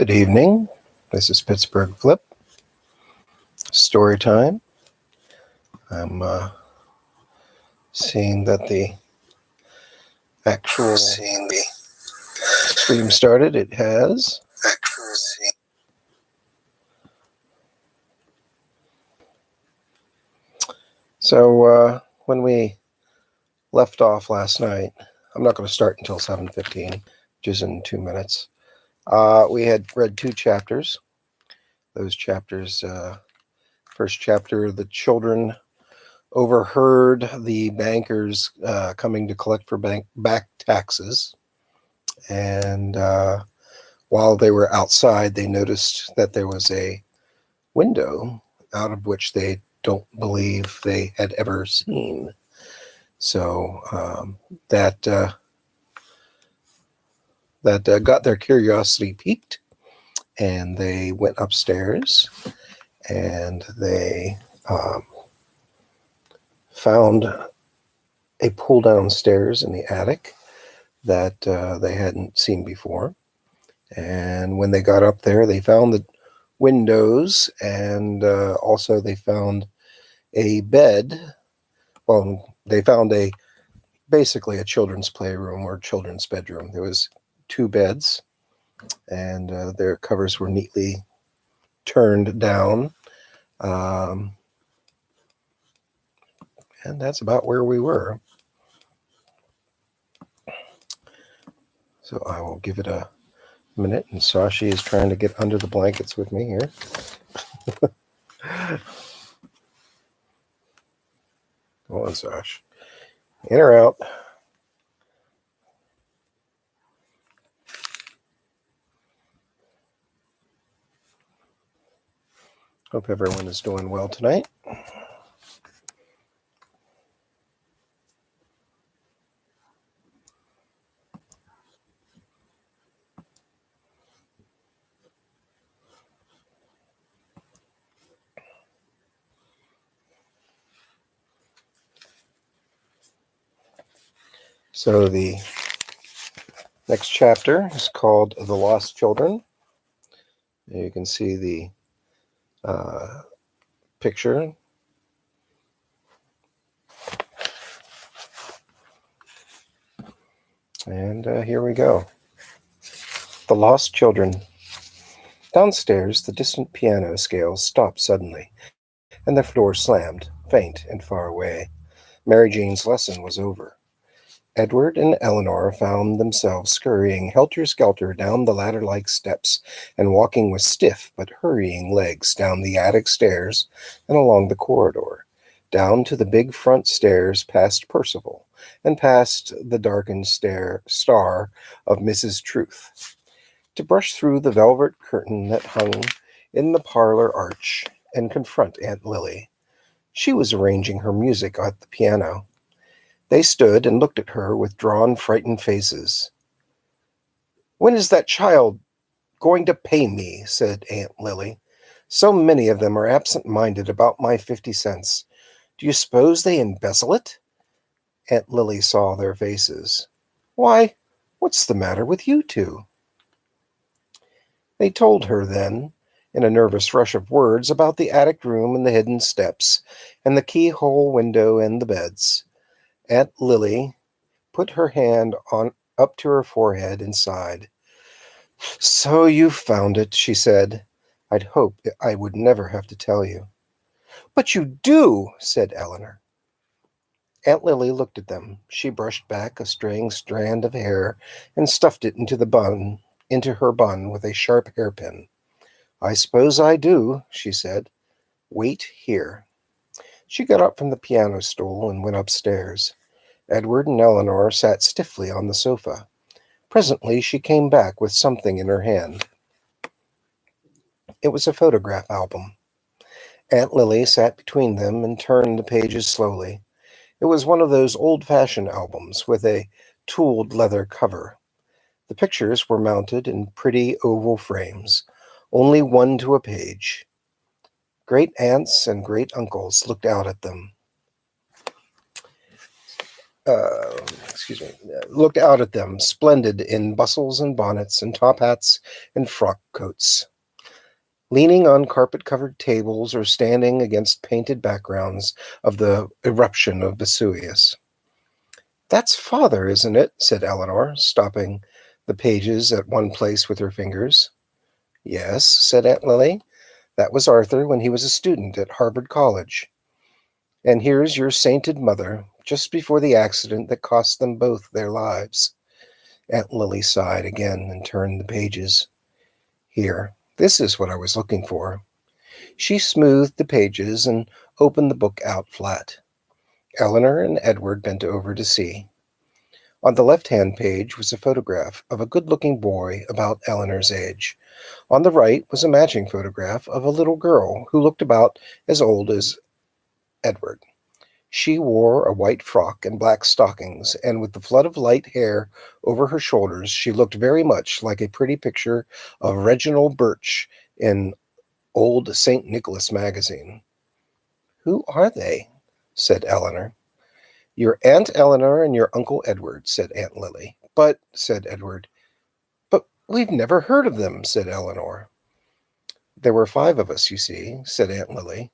Good evening. This is Pittsburgh Flip. Storytime. I'm seeing that the actual stream started. It has. So when we left off last night, I'm not going to start until 7:15, which is in 2 minutes. We had read 2 chapters. Those chapters, first chapter, the children overheard the bankers coming to collect for back taxes. And while they were outside, they noticed that there was a window out of which they don't believe they had ever seen. So that got their curiosity piqued, and they went upstairs, and they found a pull-down stairs in the attic that they hadn't seen before. And when they got up there, they found the windows, and also they found a bed. Well, they found basically a children's playroom or children's bedroom. There was 2 beds, and their covers were neatly turned down. And that's about where we were. So I will give it a minute, and Sashi is trying to get under the blankets with me here. Go on, Sash. In or out? Hope everyone is doing well tonight. So the next chapter is called The Lost Children. You can see the picture. And here we go. The Lost Children. Downstairs, the distant piano scales stopped suddenly, and the door slammed, faint and far away. Mary Jane's lesson was over. Edward and Eleanor found themselves scurrying helter-skelter down the ladder-like steps and walking with stiff but hurrying legs down the attic stairs and along the corridor, down to the big front stairs past Percival and past the darkened star of Mrs. Truth, to brush through the velvet curtain that hung in the parlor arch and confront Aunt Lily. She was arranging her music at the piano. They stood and looked at her with drawn, frightened faces. "When is that child going to pay me?" said Aunt Lily. "So many of them are absent-minded about my 50 cents. Do you suppose they embezzle it?" Aunt Lily saw their faces. "Why, what's the matter with you two?" They told her then, in a nervous rush of words, about the attic room and the hidden steps, and the keyhole window and the beds. Aunt Lily put her hand up to her forehead and sighed. "So you found it," she said. "I'd hoped I would never have to tell you." "But you do," said Eleanor. Aunt Lily looked at them. She brushed back a straying strand of hair and stuffed it into her bun with a sharp hairpin. "I suppose I do," she said. "Wait here." She got up from the piano stool and went upstairs. Edward and Eleanor sat stiffly on the sofa. Presently she came back with something in her hand. It was a photograph album. Aunt Lily sat between them and turned the pages slowly. It was one of those old-fashioned albums with a tooled leather cover. The pictures were mounted in pretty oval frames, only one to a page. Great-aunts and great-uncles looked out at them. looked out at them, splendid in bustles and bonnets and top hats and frock coats, leaning on carpet-covered tables or standing against painted backgrounds of the eruption of Vesuvius. "That's father, isn't it?" said Eleanor, stopping the pages at one place with her fingers. "Yes," said Aunt Lily. "That was Arthur when he was a student at Harvard College. And here's your sainted mother, just before the accident that cost them both their lives." Aunt Lily sighed again and turned the pages. "Here, this is what I was looking for." She smoothed the pages and opened the book out flat. Eleanor and Edward bent over to see. On the left-hand page was a photograph of a good-looking boy about Eleanor's age. On the right was a matching photograph of a little girl who looked about as old as Edward. She wore a white frock and black stockings, and with the flood of light hair over her shoulders, she looked very much like a pretty picture of Reginald Birch in old St. Nicholas magazine. "Who are they?" said Eleanor. "Your Aunt Eleanor and your Uncle Edward," said Aunt Lily. "But," said Edward. "But we've never heard of them," said Eleanor. "There were 5 of us, you see," said Aunt Lily.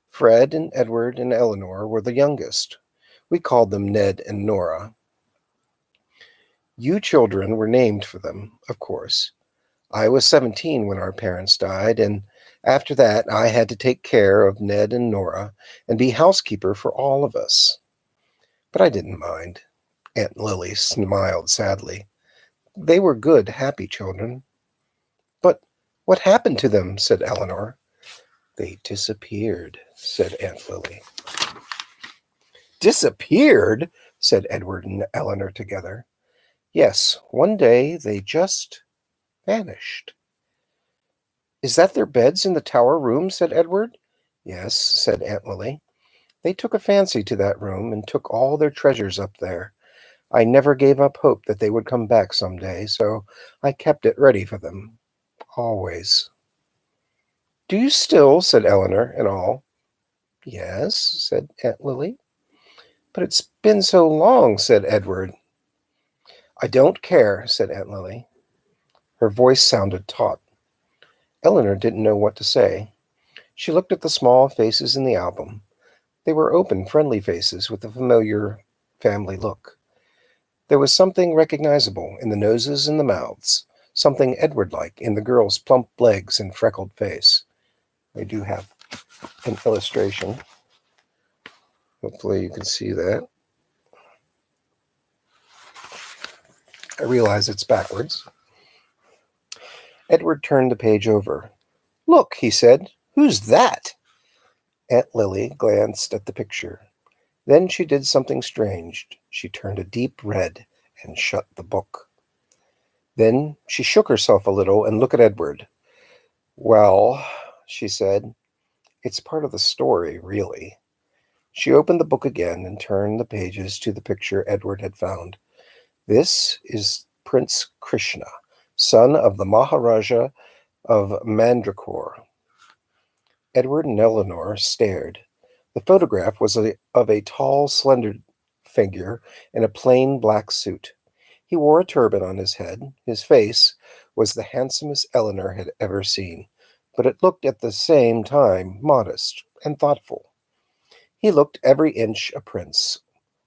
"Fred and Edward and Eleanor were the youngest. We called them Ned and Nora. You children were named for them, of course. I was 17 when our parents died, and after that I had to take care of Ned and Nora and be housekeeper for all of us. But I didn't mind." Aunt Lily smiled sadly. "They were good, happy children." "But what happened to them?" said Eleanor. "They disappeared," said Aunt Lily. "Disappeared?" said Edward and Eleanor together. "Yes, one day they just vanished." "Is that their beds in the tower room?" said Edward. "Yes," said Aunt Lily. "They took a fancy to that room and took all their treasures up there. I never gave up hope that they would come back some day, so I kept it ready for them. Always." "Do you still?" said Eleanor and all. "Yes," said Aunt Lily. "But it's been so long," said Edward. "I don't care," said Aunt Lily. Her voice sounded taut. Eleanor didn't know what to say. She looked at the small faces in the album. They were open, friendly faces with a familiar family look. There was something recognizable in the noses and the mouths, something Edward-like in the girl's plump legs and freckled face. I do have an illustration. Hopefully you can see that. I realize it's backwards. Edward turned the page over. "Look," he said. "Who's that?" Aunt Lily glanced at the picture. Then she did something strange. She turned a deep red and shut the book. Then she shook herself a little and looked at Edward. "Well," she said, "it's part of the story, really." She opened the book again and turned the pages to the picture Edward had found. "This is Prince Krishna, son of the Maharaja of Mandracore." Edward and Eleanor stared. The photograph was of a tall, slender figure in a plain black suit. He wore a turban on his head. His face was the handsomest Eleanor had ever seen, but it looked at the same time modest and thoughtful. He looked every inch a prince,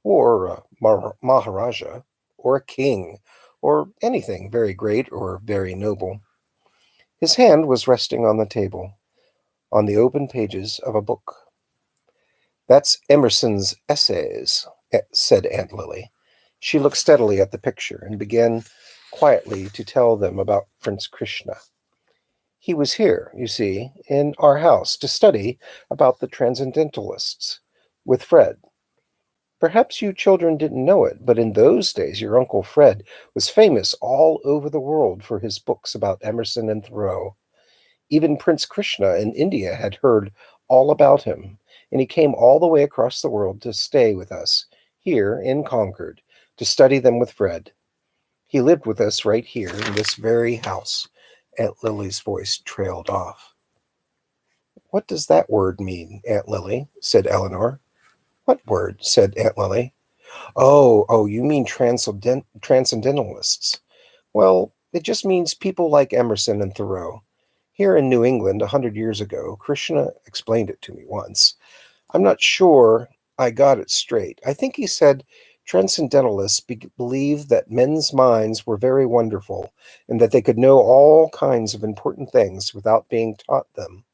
or a Maharaja, or a king, or anything very great or very noble. His hand was resting on the table, on the open pages of a book. "That's Emerson's Essays," said Aunt Lily. She looked steadily at the picture and began quietly to tell them about Prince Krishna. "He was here, you see, in our house to study about the Transcendentalists with Fred. Perhaps you children didn't know it, but in those days your Uncle Fred was famous all over the world for his books about Emerson and Thoreau. Even Prince Krishna in India had heard all about him, and he came all the way across the world to stay with us, here in Concord, to study them with Fred. He lived with us right here in this very house." Aunt Lily's voice trailed off. "What does that word mean, Aunt Lily?" said Eleanor. "What word?" said Aunt Lily. Oh, you mean transcendentalists. Well, it just means people like Emerson and Thoreau. Here in New England, 100 years ago, Krishna explained it to me once. I'm not sure I got it straight. I think he said transcendentalists believe that men's minds were very wonderful and that they could know all kinds of important things without being taught them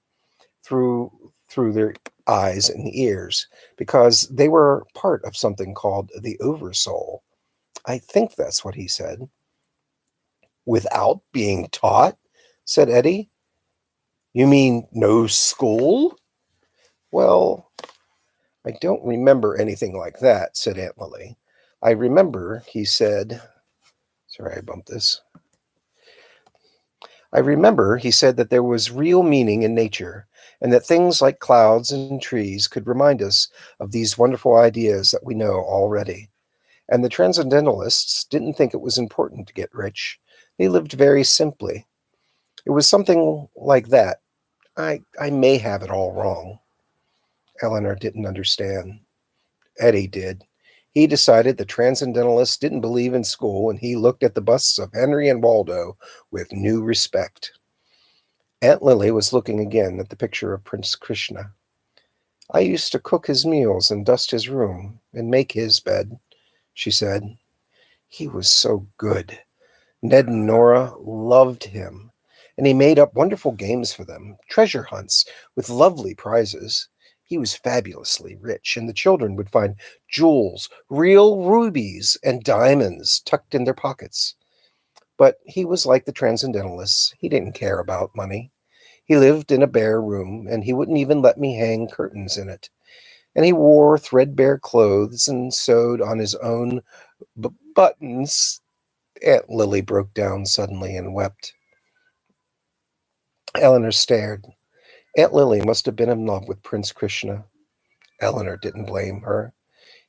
through their eyes and ears because they were part of something called the oversoul. I think that's what he said. Without being taught, said Eddie. You mean no school? Well, I don't remember anything like that, said Aunt Lily. I remember, he said, sorry, I bumped this. I remember he said that there was real meaning in nature, and that things like clouds and trees could remind us of these wonderful ideas that we know already. And the transcendentalists didn't think it was important to get rich. They lived very simply. It was something like that. I may have it all wrong. Eleanor didn't understand. Eddie did. He decided the transcendentalists didn't believe in school, and he looked at the busts of Henry and Waldo with new respect. Aunt Lily was looking again at the picture of Prince Krishna. I used to cook his meals and dust his room and make his bed, she said. He was so good. Ned and Nora loved him, and he made up wonderful games for them, treasure hunts with lovely prizes. He was fabulously rich, and the children would find jewels, real rubies, and diamonds tucked in their pockets. But he was like the transcendentalists. He didn't care about money. He lived in a bare room, and he wouldn't even let me hang curtains in it. And he wore threadbare clothes and sewed on his own buttons. Aunt Lily broke down suddenly and wept. Eleanor stared. Aunt Lily must have been in love with Prince Krishna. Eleanor didn't blame her.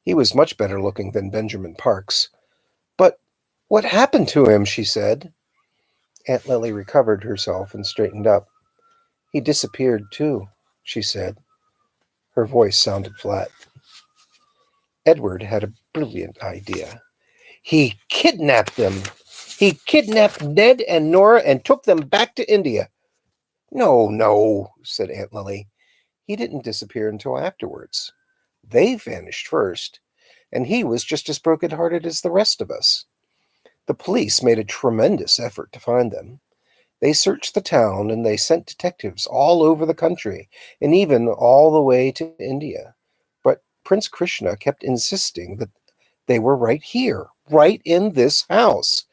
He was much better looking than Benjamin Parks. But what happened to him? She said. Aunt Lily recovered herself and straightened up. He disappeared too, she said. Her voice sounded flat. Edward had a brilliant idea. He kidnapped them. He kidnapped Ned and Nora and took them back to India. No, said Aunt Lily. He didn't disappear until afterwards. They vanished first, and he was just as broken-hearted as the rest of us. The police made a tremendous effort to find them. They searched the town, and they sent detectives all over the country, and even all the way to India. But Prince Krishna kept insisting that they were right here, right in this house.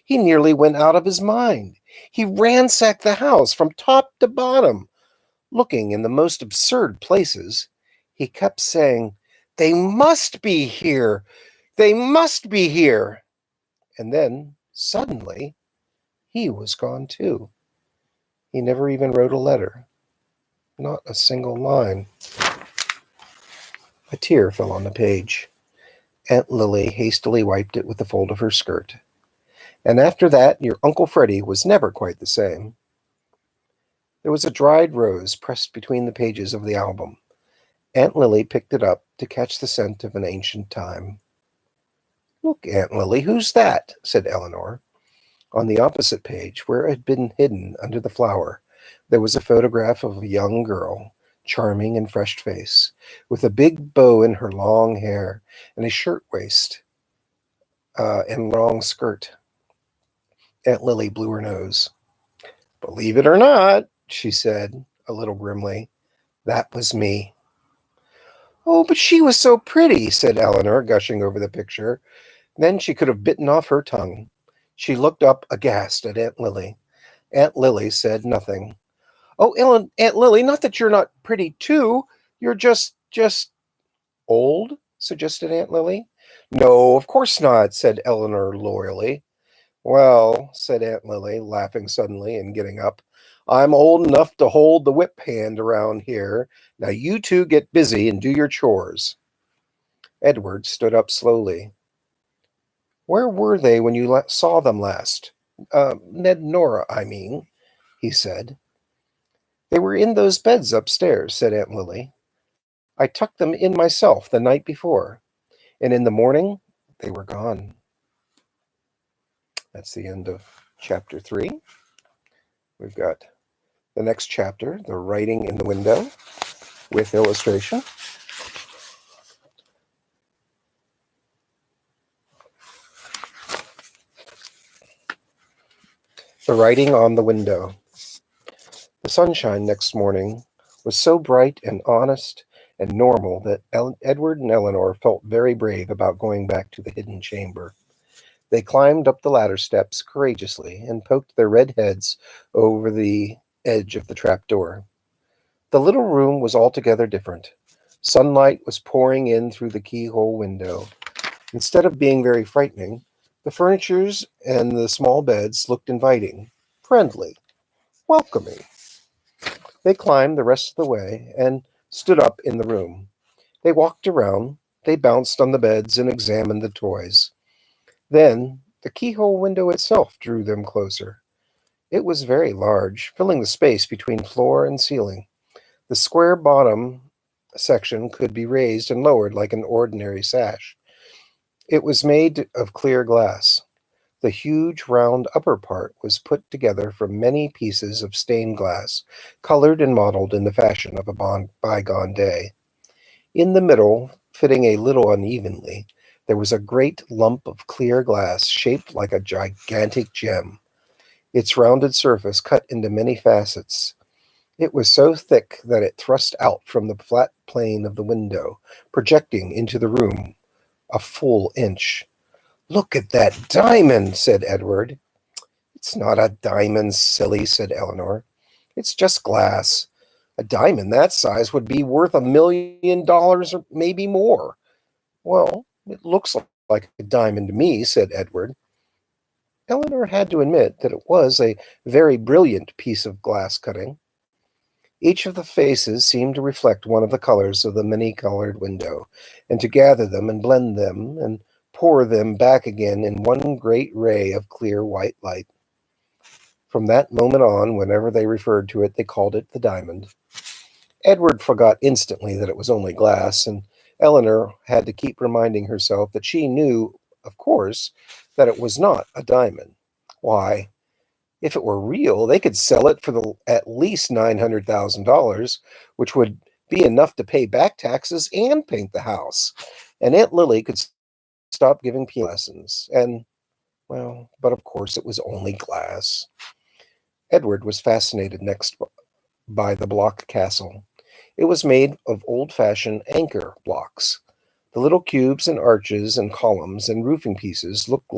He nearly went out of his mind. He ransacked the house from top to bottom, looking in the most absurd places. He kept saying, "They must be here! They must be here!" And then, suddenly, he was gone too. He never even wrote a letter. Not a single line. A tear fell on the page. Aunt Lily hastily wiped it with the fold of her skirt. And after that, your Uncle Freddie was never quite the same. There was a dried rose pressed between the pages of the album. Aunt Lily picked it up to catch the scent of an ancient time. Look, Aunt Lily, who's that? Said Eleanor. On the opposite page, where it had been hidden under the flower, there was a photograph of a young girl, charming and fresh face, with a big bow in her long hair and a shirtwaist and long skirt. Aunt Lily blew her nose. Believe it or not, she said, a little grimly, that was me. Oh, but she was so pretty, said Eleanor, gushing over the picture. Then she could have bitten off her tongue. She looked up aghast at Aunt Lily. Aunt Lily said nothing. Oh, Aunt Lily, not that you're not pretty too. You're just old, suggested Aunt Lily. No, of course not, said Eleanor loyally. Well, said Aunt Lily, laughing suddenly and getting up, I'm old enough to hold the whip hand around here. Now you two get busy and do your chores. Edward stood up slowly. Where were they when you saw them last? Ned and Nora, I mean, he said. They were in those beds upstairs, said Aunt Lily. I tucked them in myself the night before. And in the morning, they were gone. That's the end of chapter 3. We've got the next chapter, The Writing in the Window, with illustration. The Writing on the Window. The sunshine next morning was so bright and honest and normal that Edward and Eleanor felt very brave about going back to the hidden chamber. They climbed up the ladder steps courageously and poked their red heads over the edge of the trapdoor. The little room was altogether different. Sunlight was pouring in through the keyhole window. Instead of being very frightening, the furnitures and the small beds looked inviting, friendly, welcoming. They climbed the rest of the way and stood up in the room. They walked around, they bounced on the beds and examined the toys. Then the keyhole window itself drew them closer. It was very large, filling the space between floor and ceiling. The square bottom section could be raised and lowered like an ordinary sash. It was made of clear glass. The huge round upper part was put together from many pieces of stained glass, colored and modeled in the fashion of a bygone day. In the middle, fitting a little unevenly, there was a great lump of clear glass shaped like a gigantic gem, its rounded surface cut into many facets. It was so thick that it thrust out from the flat plane of the window, projecting into the room a full inch. "Look at that diamond," said Edward. "It's not a diamond, silly," said Eleanor. "It's just glass. A diamond that size would be worth $1 million or maybe more." "Well, it looks like a diamond to me," said Edward. Eleanor had to admit that it was a very brilliant piece of glass cutting. Each of the faces seemed to reflect one of the colors of the many-colored window, and to gather them and blend them and pour them back again in one great ray of clear white light. From that moment on, whenever they referred to it, they called it the diamond. Edward forgot instantly that it was only glass, and Eleanor had to keep reminding herself that she knew, of course, that it was not a diamond. Why, if it were real, they could sell it for at least $900,000, which would be enough to pay back taxes and paint the house. And Aunt Lily could stop giving piano lessons. And, well, but of course it was only glass. Edward was fascinated next by the block castle. It was made of old-fashioned anchor blocks. The little cubes and arches and columns and roofing pieces looked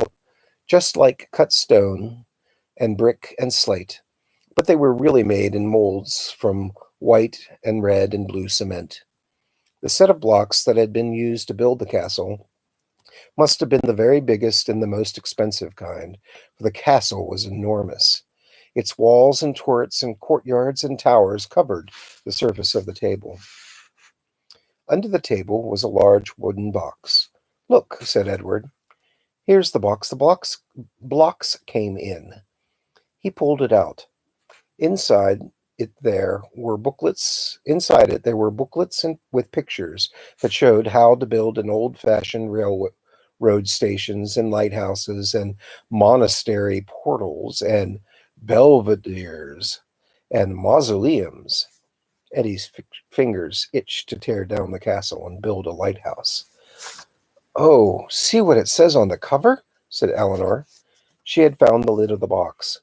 just like cut stone and brick and slate, but they were really made in molds from white and red and blue cement. The set of blocks that had been used to build the castle must have been the very biggest and the most expensive kind, for the castle was enormous. Its walls and turrets and courtyards and towers covered the surface of the table. Under the table was a large wooden box. "Look," said Edward. "Here's the box blocks came in." He pulled it out. Inside it there were booklets and with pictures that showed how to build an old-fashioned railroad stations and lighthouses and monastery portals and belvederes and mausoleums. Eddie's fingers itched to tear down the castle and build a lighthouse. "Oh, see what it says on the cover," said Eleanor. She had found the lid of the box.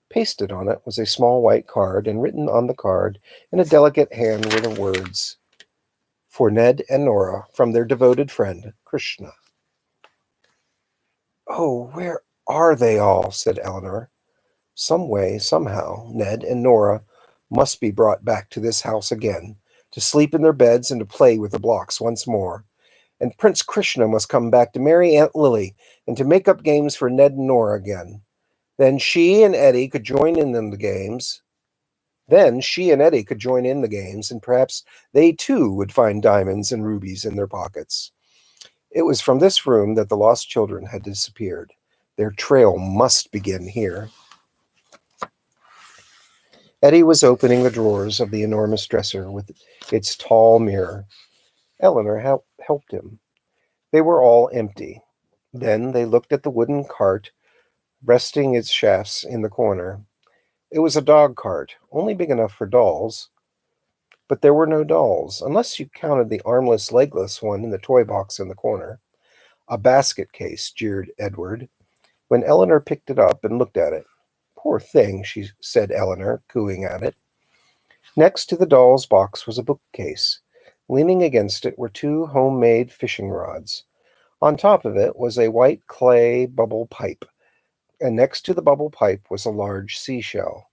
Pasted on it was a small white card, and written on the card in a delicate hand were the words, "For Ned and Nora, from their devoted friend, Krishna." "Oh, where are they all?" said Eleanor. "Some way, somehow, Ned and Nora must be brought back to this house again, to sleep in their beds and to play with the blocks once more. And Prince Krishna must come back to marry Aunt Lily and to make up games for Ned and Nora again. Then she and Eddie could join in the games. And perhaps they too would find diamonds and rubies in their pockets." It was from this room that the lost children had disappeared. Their trail must begin here. Eddie was opening the drawers of the enormous dresser with its tall mirror. Eleanor helped him. They were all empty. Then they looked at the wooden cart, resting its shafts in the corner. It was a dog cart, only big enough for dolls. But there were no dolls, unless you counted the armless, legless one in the toy box in the corner. A basket case, jeered Edward, when Eleanor picked it up and looked at it. Poor thing, said Eleanor, cooing at it. Next to the doll's box was a bookcase. Leaning against it were two homemade fishing rods. On top of it was a white clay bubble pipe, and next to the bubble pipe was a large seashell.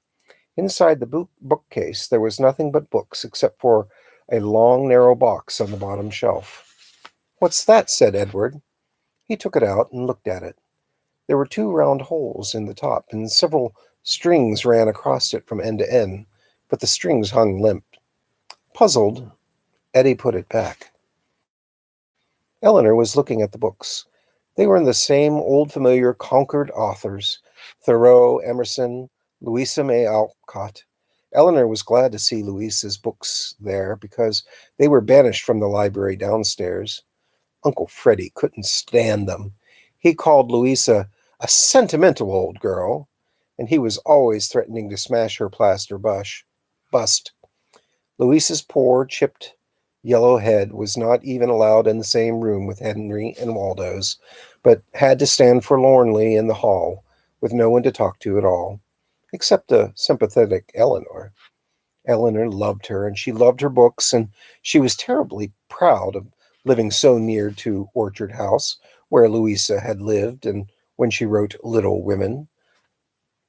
Inside the bookcase there was nothing but books, except for a long, narrow box on the bottom shelf. "What's that?" said Edward. He took it out and looked at it. There were two round holes in the top, and several strings ran across it from end to end, but the strings hung limp. Puzzled, Eddie put it back. Eleanor was looking at the books. They were in the same old familiar Concord authors, Thoreau, Emerson, Louisa May Alcott. Eleanor was glad to see Louisa's books there because they were banished from the library downstairs. Uncle Freddie couldn't stand them. He called Louisa a sentimental old girl, and he was always threatening to smash her plaster bust. Louisa's poor, chipped, yellow head was not even allowed in the same room with Henry and Waldo's, but had to stand forlornly in the hall, with no one to talk to at all, except a sympathetic Eleanor. Eleanor loved her, and she loved her books, and she was terribly proud of living so near to Orchard House, where Louisa had lived, and when she wrote Little Women.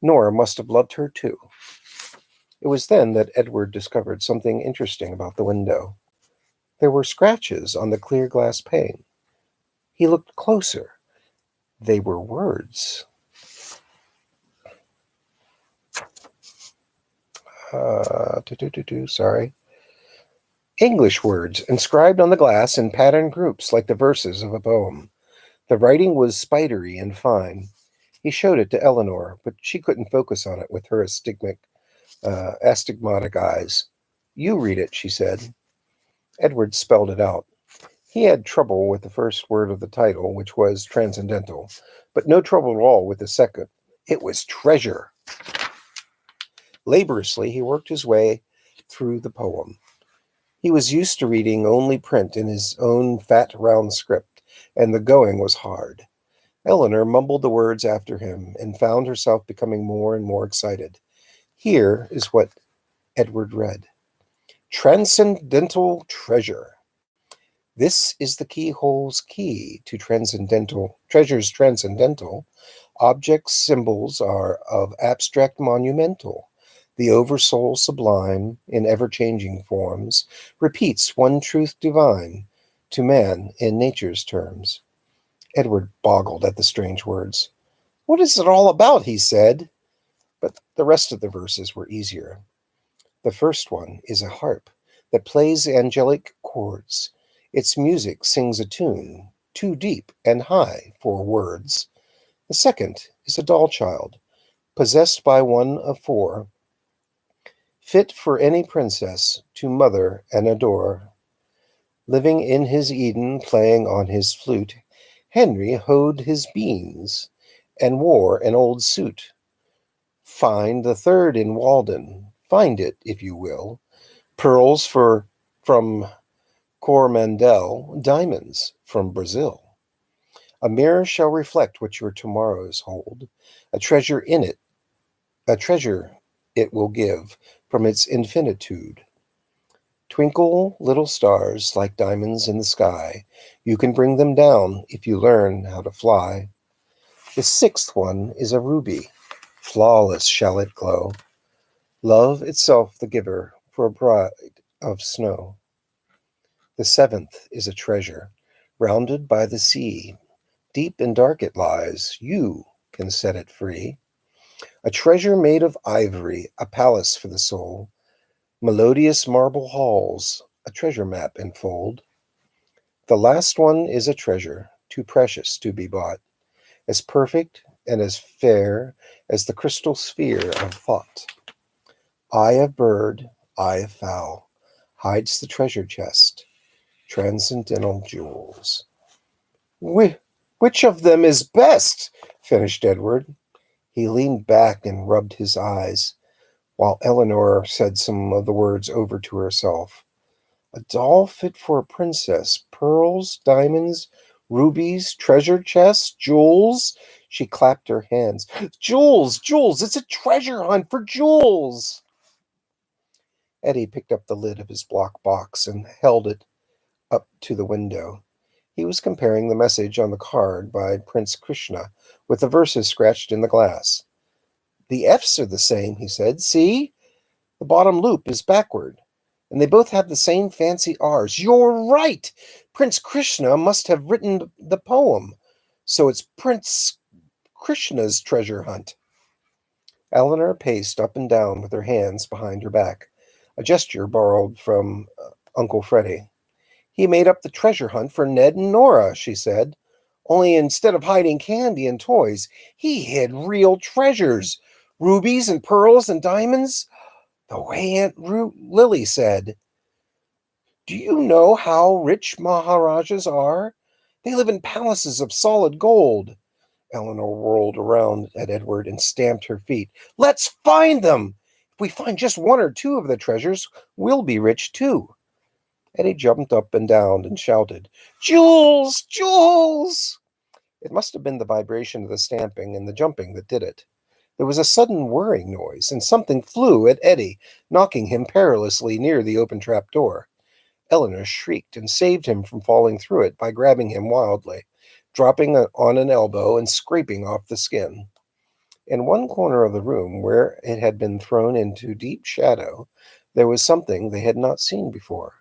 Nora must have loved her too. It was then that Edward discovered something interesting about the window. There were scratches on the clear glass pane. He looked closer. They were words. Sorry. English words, inscribed on the glass in patterned groups like the verses of a poem. The writing was spidery and fine. He showed it to Eleanor, but she couldn't focus on it with her astigmatic eyes. "You read it," she said. Edward spelled it out. He had trouble with the first word of the title, which was transcendental, but no trouble at all with the second. It was treasure. Laboriously, he worked his way through the poem. He was used to reading only print in his own fat, round script, and the going was hard. Eleanor mumbled the words after him and found herself becoming more and more excited. Here is what Edward read. Transcendental treasure. This is the keyhole's key to treasures transcendental. Objects' symbols are of abstract monumental. The oversoul sublime, in ever-changing forms, repeats one truth divine to man in nature's terms. Edward boggled at the strange words. "What is it all about?" he said. But the rest of the verses were easier. The first one is a harp that plays angelic chords. Its music sings a tune, too deep and high for words. The second is a doll child, possessed by one of four, fit for any princess to mother and adore. Living in his Eden, playing on his flute, Henry hoed his beans and wore an old suit. Find the third in Walden, find it if you will. Pearls from Coromandel, diamonds from Brazil. A mirror shall reflect what your tomorrows hold. A treasure it will give from its infinitude. Twinkle, little stars, like diamonds in the sky. You can bring them down if you learn how to fly. The sixth one is a ruby. Flawless shall it glow. Love itself the giver for a bride of snow. The seventh is a treasure, rounded by the sea. Deep and dark it lies. You can set it free. A treasure made of ivory, a palace for the soul. Melodious marble halls, a treasure map enfold. The last one is a treasure, too precious to be bought, as perfect and as fair as the crystal sphere of thought. Eye of bird, eye of fowl, hides the treasure chest, transcendental jewels. Which of them is best? Finished Edward. He leaned back and rubbed his eyes, while Eleanor said some of the words over to herself. A doll fit for a princess. Pearls, diamonds, rubies, treasure chests, jewels. She clapped her hands. Jewels! Jewels! It's a treasure hunt for jewels! Eddie picked up the lid of his block box and held it up to the window. He was comparing the message on the card by Prince Krishna with the verses scratched in the glass. The F's are the same, he said. See? The bottom loop is backward. And they both have the same fancy R's. You're right! Prince Krishna must have written the poem. So it's Prince Krishna's treasure hunt. Eleanor paced up and down with her hands behind her back, a gesture borrowed from Uncle Freddie. He made up the treasure hunt for Ned and Nora, she said. Only instead of hiding candy and toys, he hid real treasures. Rubies and pearls and diamonds. The way Aunt Lily said. Do you know how rich Maharajas are? They live in palaces of solid gold. Eleanor whirled around at Edward and stamped her feet. Let's find them! If we find just one or two of the treasures, we'll be rich too. Eddie jumped up and down and shouted, Jewels! Jewels! It must have been the vibration of the stamping and the jumping that did it. There was a sudden whirring noise, and something flew at Eddie, knocking him perilously near the open trap door. Eleanor shrieked and saved him from falling through it by grabbing him wildly, dropping on an elbow and scraping off the skin. In one corner of the room, where it had been thrown into deep shadow, there was something they had not seen before.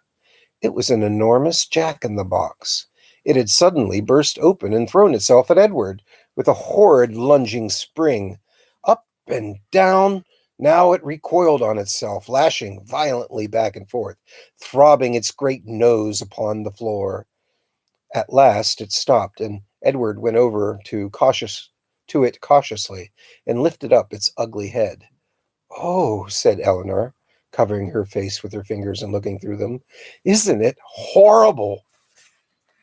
It was an enormous jack-in-the-box. It had suddenly burst open and thrown itself at Edward with a horrid lunging spring. Up and down. Now it recoiled on itself, lashing violently back and forth, throbbing its great nose upon the floor. At last it stopped, and Edward went over to it cautiously and lifted up its ugly head. Oh, said Eleanor, covering her face with her fingers and looking through them. Isn't it horrible?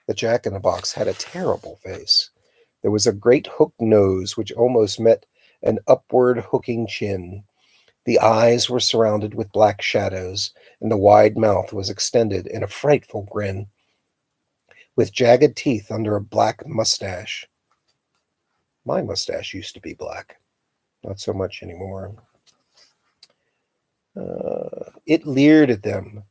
The jack-in-the-box had a terrible face. There was a great hooked nose which almost met an upward hooking chin. The eyes were surrounded with black shadows, and the wide mouth was extended in a frightful grin, with jagged teeth under a black mustache. My mustache used to be black. Not so much anymore. It leered at them.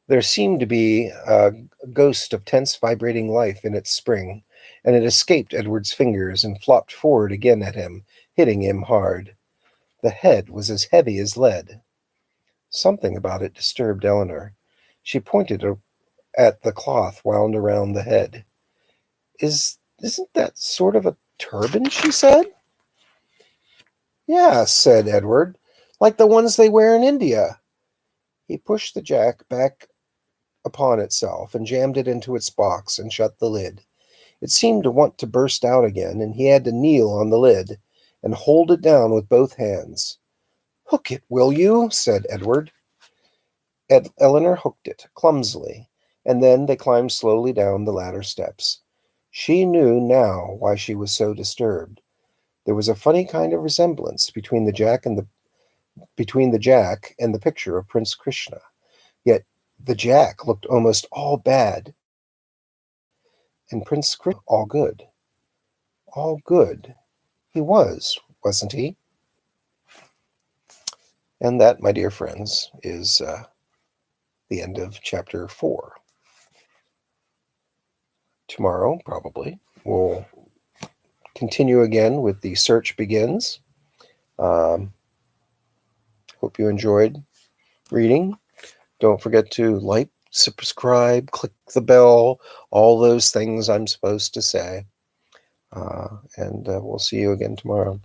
There seemed to be a ghost of tense vibrating life in its spring, and it escaped Edward's fingers and flopped forward again at him, hitting him hard. The head was as heavy as lead. Something about it disturbed Eleanor. She pointed at the cloth wound around the head. Isn't that sort of a turban? She said. Yeah, said Edward, like the ones they wear in India. He pushed the jack back upon itself and jammed it into its box and shut the lid. It seemed to want to burst out again, and he had to kneel on the lid and hold it down with both hands. Hook it, will you? Said Edward. Eleanor hooked it clumsily, and then they climbed slowly down the ladder steps. She knew now why she was so disturbed. There was a funny kind of resemblance between the jack and the picture of Prince Krishna. Yet the jack looked almost all bad, and Prince Krishna all good. All good. He was, wasn't he? And that, my dear friends, is the end of chapter 4. Tomorrow, probably, we'll continue again with The Search Begins. Hope you enjoyed reading. Don't forget to like, subscribe, click the bell, all those things I'm supposed to say. And we'll see you again tomorrow.